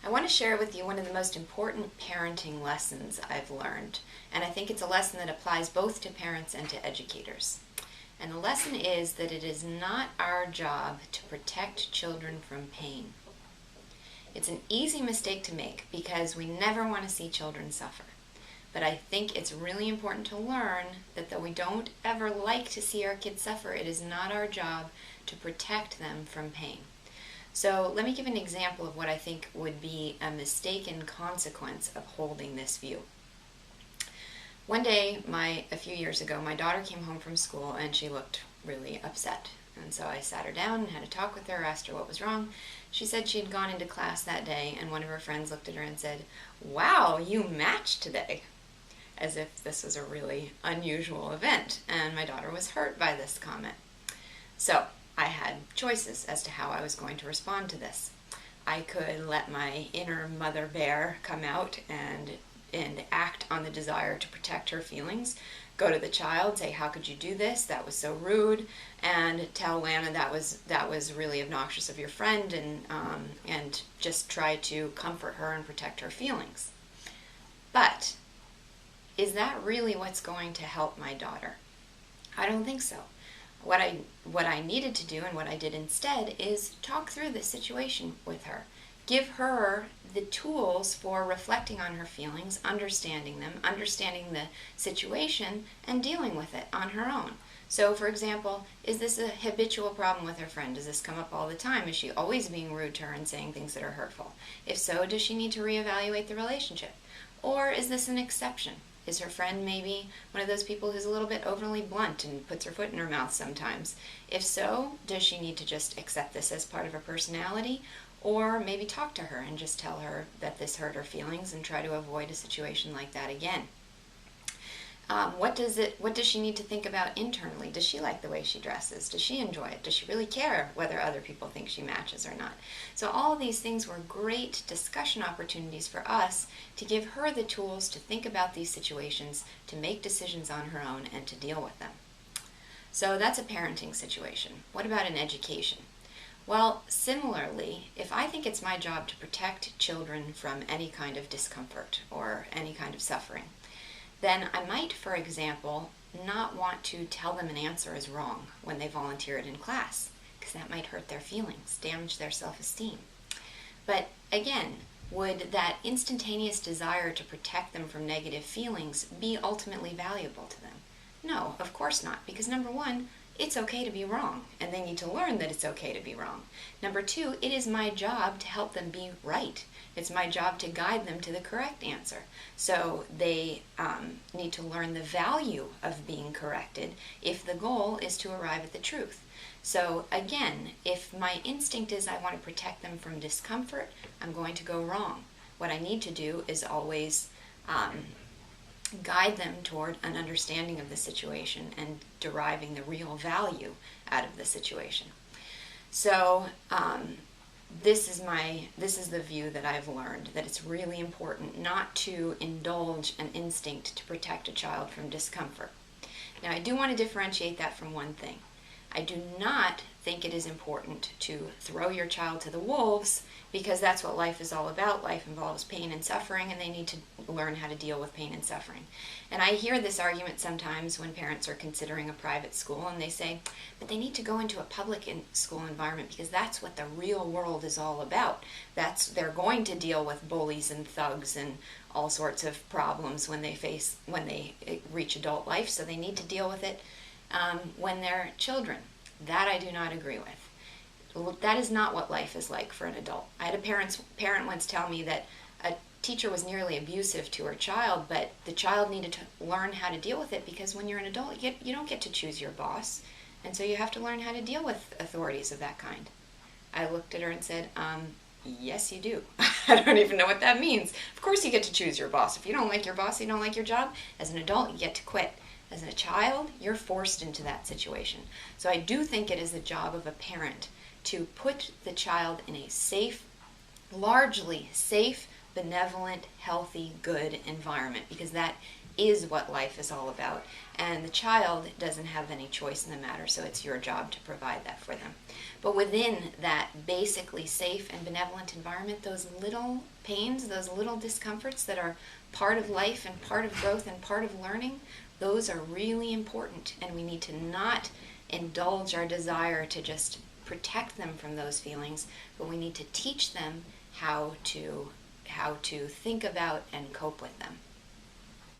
I want to share with you one of the most important parenting lessons I've learned, and I think it's a lesson that applies both to parents and to educators. And the lesson is that it is not our job to protect children from pain. It's an easy mistake to make because we never want to see children suffer. But I think it's really important to learn that though we don't ever like to see our kids suffer, it is not our job to protect them from pain. So let me give an example of what I think would be a mistaken consequence of holding this view. One day, a few years ago, my daughter came home from school and she looked really upset. And so I sat her down and had a talk with her, asked her what was wrong. She said she had gone into class that day and one of her friends looked at her and said, "Wow, you matched today," as if this was a really unusual event. And my daughter was hurt by this comment. So I had choices as to how I was going to respond to this. I could let my inner mother bear come out and act on the desire to protect her feelings. Go to the child, say, "How could you do this? That was so rude," and tell Lana that was really obnoxious of your friend, and just try to comfort her and protect her feelings. But is that really what's going to help my daughter? I don't think so. What I needed to do and what I did instead is talk through this situation with her. Give her the tools for reflecting on her feelings, understanding them, understanding the situation, and dealing with it on her own. So, for example, is this a habitual problem with her friend? Does this come up all the time? Is she always being rude to her and saying things that are hurtful? If so, does she need to reevaluate the relationship? Or is this an exception? Is her friend maybe one of those people who's a little bit overly blunt and puts her foot in her mouth sometimes? If so, does she need to just accept this as part of her personality? Or maybe talk to her and just tell her that this hurt her feelings and try to avoid a situation like that again? What does she need to think about internally? Does she like the way she dresses? Does she enjoy it? Does she really care whether other people think she matches or not? So all of these things were great discussion opportunities for us to give her the tools to think about these situations, to make decisions on her own, and to deal with them. So that's a parenting situation. What about in education? Well, similarly, if I think it's my job to protect children from any kind of discomfort or any kind of suffering, then I might, for example, not want to tell them an answer is wrong when they volunteer it in class, because that might hurt their feelings, damage their self-esteem. But again, would that instantaneous desire to protect them from negative feelings be ultimately valuable to them? No, of course not, because number one, it's okay to be wrong, and they need to learn that it's okay to be wrong. Number two, it is my job to help them be right. It's my job to guide them to the correct answer. So they need to learn the value of being corrected if the goal is to arrive at the truth. So again, if my instinct is I want to protect them from discomfort, I'm going to go wrong. What I need to do is always guide them toward an understanding of the situation and deriving the real value out of the situation. So this is the view that I've learned, that it's really important not to indulge an instinct to protect a child from discomfort. Now, I do want to differentiate that from one thing. I do not think it is important to throw your child to the wolves, because that's what life is all about. Life involves pain and suffering, and they need to learn how to deal with pain and suffering. And I hear this argument sometimes when parents are considering a private school, and they say, but they need to go into a public school environment because that's what the real world is all about. They're going to deal with bullies and thugs and all sorts of problems when they reach adult life, so they need to deal with it when they're children. That I do not agree with. That is not what life is like for an adult. I had a parent once tell me that a teacher was nearly abusive to her child, but the child needed to learn how to deal with it, because when you're an adult, you don't get to choose your boss, and so you have to learn how to deal with authorities of that kind. I looked at her and said, yes, you do. I don't even know what that means. Of course you get to choose your boss. If you don't like your boss, you don't like your job. As an adult, you get to quit. As a child, you're forced into that situation. So I do think it is the job of a parent to put the child in a safe, largely safe, benevolent, healthy, good environment, because that is what life is all about, and the child doesn't have any choice in the matter, so it's your job to provide that for them. But within that basically safe and benevolent environment, those little pains, those little discomforts that are part of life and part of growth and part of learning, those are really important, and we need to not indulge our desire to just protect them from those feelings, but we need to teach them how to think about and cope with them.